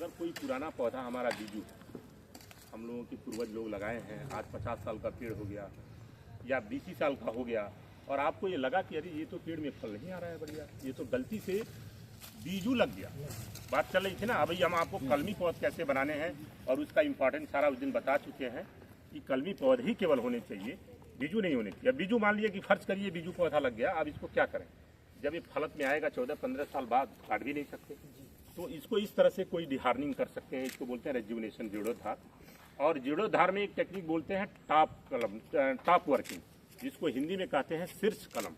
अगर कोई पुराना पौधा हमारा बीजू हम लोगों के पूर्वज लोग लगाए हैं, आज 50 साल का पेड़ हो गया या 20 साल का हो गया, और आपको ये लगा कि अरे ये तो पेड़ में फल नहीं आ रहा है बढ़िया, ये तो गलती से बीजू लग गया। बात चल रही थी ना, अभी हम आपको कलमी पौध कैसे बनाने हैं और उसका इम्पोर्टेंस सारा उस दिन बता चुके हैं कि कलमी पौधे ही केवल होने चाहिए, बीजू नहीं होने चाहिए। अब बीजू मान लीजिए कि फर्ज करिए बीजू पौधा लग गया, अब इसको क्या करें? जब ये फलत में आएगा 14-15 साल बाद, काट भी नहीं सकते, तो इसको इस तरह से कोई डिहार्निंग कर सकते हैं, इसको बोलते हैं रेजुविनेशन, जीर्णोद्धार। और जीर्णोद्धार में एक टेक्निक बोलते हैं टॉप वर्किंग, जिसको हिंदी में कहते हैं शीर्ष कलम।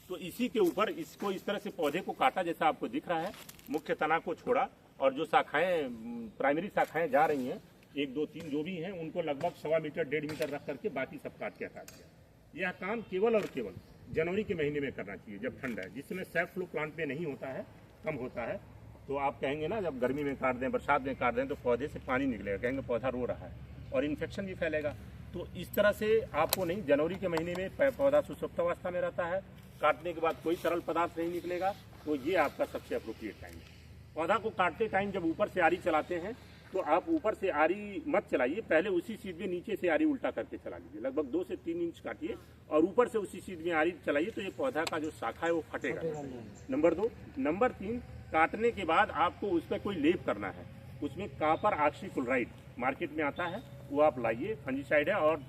तो इसी के ऊपर इसको इस तरह से पौधे को काटा जैसा आपको दिख रहा है, मुख्य तना को छोड़ा, और जो शाखाएं प्राइमरी शाखाएं जा रही हैं 1, 2, 3 जो भी हैं, उनको लगभग 1.25 मीटर 1.5 मीटर रख करके बाकी सब काट के हटा दिया। यह काम केवल और केवल जनवरी के महीने में करना चाहिए, जब ठंड है, जिस समय सैफ फ्लू प्लांट में नहीं होता है, कम होता है। तो आप कहेंगे ना, जब गर्मी में काट दें, बरसात में काट दें, तो पौधे से पानी निकलेगा, कहेंगे पौधा रो रहा है और इन्फेक्शन भी फैलेगा। तो इस तरह से आपको नहीं, जनवरी के महीने में पौधा सुसुप्तावस्था में रहता है, काटने के बाद कोई तरल पदार्थ नहीं निकलेगा, तो ये आपका सबसे अप्रोप्रिएट टाइम है। पौधा को काटते टाइम जब ऊपर से आरी चलाते हैं, तो आप ऊपर से आरी मत चलाइए, पहले उसी सीध में नीचे से आरी उल्टा करके चला लीजिए, लगभग 2 से 3 इंच काटिए और ऊपर से उसी सीध में आरी चलाइए, तो ये पौधा का जो शाखा है वो फटेगा। नंबर 2। नंबर 3, काटने के बाद आपको उस पर कोई लेप करना है, उसमें कॉपर ऑक्सीक्लोराइड मार्केट में आता है, वो आप लाइए, फंजीसाइड है। और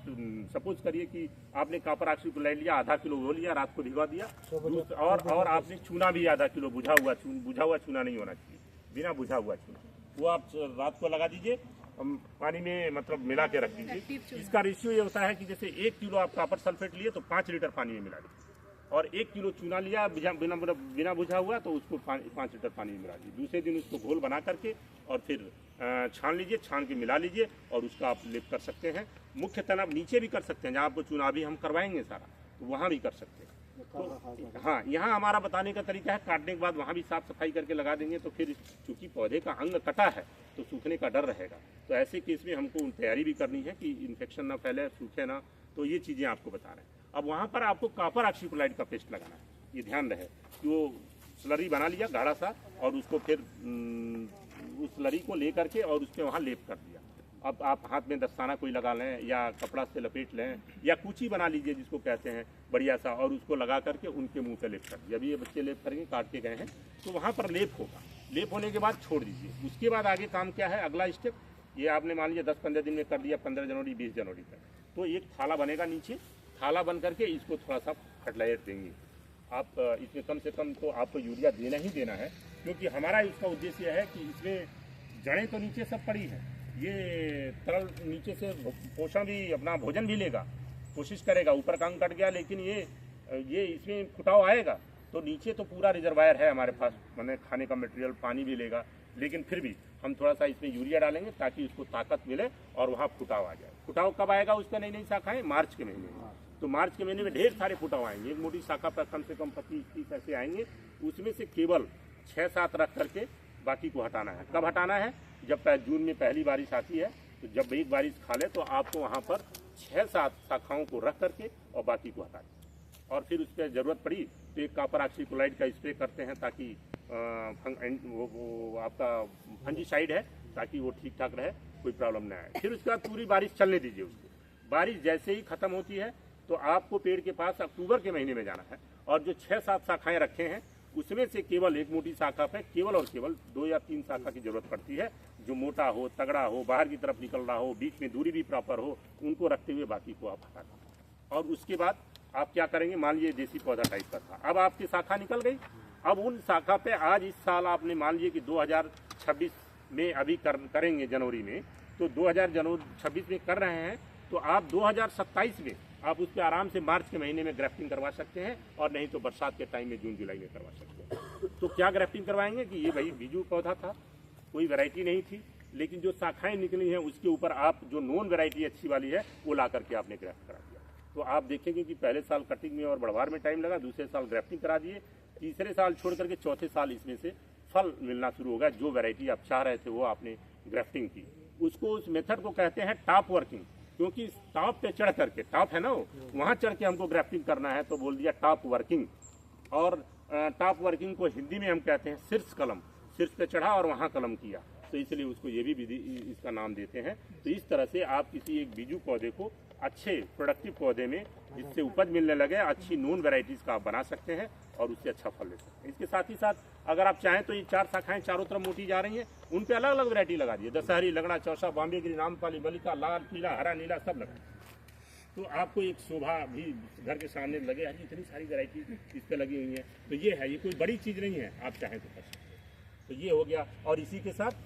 सपोज करिए कि आपने कॉपर ऑक्सीक्लोराइड लिया, आधा किलो वो लिया, रात को भिगवा दिया, और आपने चूना भी आधा किलो, बुझा हुआ चूना नहीं होना चाहिए, बिना बुझा हुआ चूना, वो आप रात को लगा दीजिए, पानी में मतलब मिला के रख दीजिए। इसका रेशियो ये होता है कि जैसे 1 किलो आप कॉपर सल्फेट लिए तो 5 लीटर पानी में मिला दीजिए, और 1 किलो चूना लिया बिना बुझा हुआ तो उसको 5 लीटर पानी में मिला दीजिए। दूसरे दिन उसको घोल बना करके और फिर छान लीजिए, छान के मिला लीजिए, और उसका आप लेप कर सकते हैं। मुख्य तना नीचे भी कर सकते हैं, जहाँ आपको चूना भी हम करवाएंगे सारा, तो वहाँ भी कर सकते हैं। तो हाँ, यहाँ हमारा बताने का तरीका है, काटने के बाद वहाँ भी साफ सफाई करके लगा देंगे, तो फिर चूंकि पौधे का अंग कटा है तो सूखने का डर रहेगा। तो ऐसे केस में हमको तैयारी भी करनी है कि इन्फेक्शन ना फैले, सूखे ना, तो ये चीज़ें आपको बता रहे हैं। अब वहाँ पर आपको कॉपर ऑक्सीक्लोराइड का पेस्ट लगाना है, ये ध्यान रहे कि वो स्लरी बना लिया गाढ़ा सा, और उसको फिर उस स्लरी को ले करके और उसके वहाँ लेप कर दिया। अब आप हाथ में दस्ताना कोई लगा लें या कपड़ा से लपेट लें या कुची बना लीजिए जिसको कहते हैं बढ़िया सा, और उसको लगा करके उनके मुंह पे लेप कर दिया। अभी ये बच्चे लेप करेंगे, काट के गए हैं, तो वहाँ पर लेप होगा। लेप होने के बाद छोड़ दीजिए। उसके बाद आगे काम क्या है, अगला स्टेप, ये आपने मान लिया 10-15 दिन में कर दिया, 15 जनवरी 20 जनवरी तक, तो एक थाला बनेगा नीचे, थाला बन करके इसको थोड़ा सा फर्टिलाइजर देंगे आप। इसमें कम से कम तो आपको यूरिया देना ही देना है, क्योंकि हमारा इसका उद्देश्य है कि इसमें जड़ें तो नीचे सब पड़ी हैं, ये तरल नीचे से पोषण भी, अपना भोजन भी लेगा, कोशिश करेगा। ऊपर का अंग कट गया, लेकिन ये इसमें फुटाव आएगा, तो नीचे तो पूरा रिजर्वायर है हमारे पास, मैंने खाने का मटेरियल, पानी भी लेगा, लेकिन फिर भी हम थोड़ा सा इसमें यूरिया डालेंगे ताकि उसको ताकत मिले और वहाँ फुटाव आ जाए। फुटाव कब आएगा उसका? नई शाखाएं मार्च के महीने में। तो मार्च के महीने में ढेर सारे फुटाव आएंगे, एक मोटी शाखा पर कम से कम 25-30 ऐसे आएंगे, उसमें से केवल 6-7 रख करके बाकी को हटाना है। कब हटाना है? जब जून में पहली बारिश आती है, तो जब एक बारिश खा ले तो आपको वहाँ पर 6-7 शाखाओं को रख करके और बाकी को हटा दें। और फिर उस पर ज़रूरत पड़ी तो एक कॉपर ऑक्सीक्लोराइड का स्प्रे करते हैं, ताकि वो आपका फंजीसाइड है, ताकि वो ठीक ठाक रहे, कोई प्रॉब्लम ना आए। फिर उसके बाद पूरी बारिश चलने दीजिए उसको। बारिश जैसे ही ख़त्म होती है तो आपको पेड़ के पास अक्टूबर के महीने में जाना है, और जो 6-7 शाखाएँ रखे हैं उसमें से केवल एक मोटी शाखा पे केवल और केवल 2 या 3 शाखा की जरूरत पड़ती है, जो मोटा हो, तगड़ा हो, बाहर की तरफ निकल रहा हो, बीच में दूरी भी प्रॉपर हो, उनको रखते हुए बाकी को आप हटा दें। और उसके बाद आप क्या करेंगे, मान लीजिए देसी पौधा टाइप का था, अब आपकी शाखा निकल गई। अब उन शाखा पे आज इस साल आपने मान लीजिए कि 2026 में अभी करेंगे जनवरी में, तो 2026 में कर रहे हैं, तो आप 2027 में आप उस पर आराम से मार्च के महीने में ग्राफ्टिंग करवा सकते हैं, और नहीं तो बरसात के टाइम में जून जुलाई में करवा सकते हैं। तो क्या ग्राफ्टिंग करवाएंगे कि ये भाई बीजू पौधा था, कोई वैरायटी नहीं थी, लेकिन जो शाखाएं निकली हैं उसके ऊपर आप जो नॉन वैरायटी अच्छी वाली है वो ला करके आपने ग्राफ्ट करा दिया। तो आप देखेंगे कि पहले साल कटिंग में और बढ़वार में टाइम लगा, दूसरे साल ग्राफ्टिंग करा दिए, तीसरे साल छोड़ करके चौथे साल इसमें से फल मिलना शुरू होगा। जो वैरायटी आप चाह रहे थे वो आपने ग्राफ्टिंग की। उसको, उस मेथड को कहते हैं टॉप वर्किंग, क्योंकि टॉप पे चढ़ करके, टॉप है ना वो, वहाँ चढ़ के हमको ग्राफ्टिंग करना है, तो बोल दिया टॉप वर्किंग। और टॉप वर्किंग को हिंदी में हम कहते हैं शीर्ष कलम। शीर्ष पे चढ़ा और वहाँ कलम किया, तो इसलिए उसको ये भी विधि इसका नाम देते हैं। तो इस तरह से आप किसी एक बीजू पौधे को अच्छे प्रोडक्टिव पौधे में जिससे उपज मिलने लगे अच्छी नून वैरायटीज़ का आप बना सकते हैं और उससे अच्छा फल ले सकते हैं। इसके साथ ही साथ अगर आप चाहें तो ये 4 शाखाएं चारों तरफ मोटी जा रही हैं, उन पे अलग अलग वैरायटी लगा दिए, दशहरी, लगड़ा, चौसा, बॉम्बे ग्रीन, आम्रपाली, मलिका, लाल, पीला, हरा, नीला सब लगा। तो आपको एक शोभा भी घर के सामने लगे, अरे इतनी सारी वैरायटी इस पे लगी हुई है। तो ये है, ये कोई बड़ी चीज़ नहीं है, आप चाहें तो कर सकते हैं। तो ये हो गया। और इसी के साथ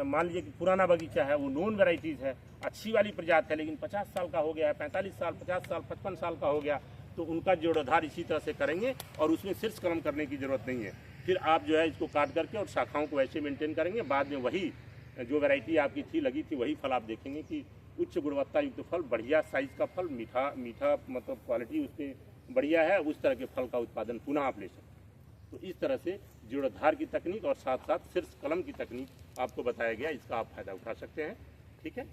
मान लीजिए कि पुराना बगीचा है, वो नॉन वैरायटीज़ है, अच्छी वाली प्रजाति है, लेकिन 50 साल का हो गया है, 45 साल, 50 साल, 55 साल का हो गया, तो उनका जीर्णोद्धार इसी तरह से करेंगे और उसमें शीर्ष कलम करने की ज़रूरत नहीं है। फिर आप जो है इसको काट करके और शाखाओं को वैसे मेंटेन करेंगे, बाद में वही जो वैरायटी आपकी थी लगी थी वही फल आप देखेंगे कि उच्च गुणवत्ता युक्त फल, बढ़िया साइज़ का फल, मीठा मतलब क्वालिटी उसमें बढ़िया है, उस तरह के फल का उत्पादन पुनः आप ले सकते हैं। तो इस तरह से जीर्णोद्धार की तकनीक और साथ साथ शीर्ष कलम की तकनीक आपको बताया गया, इसका आप फायदा उठा सकते हैं। ठीक है।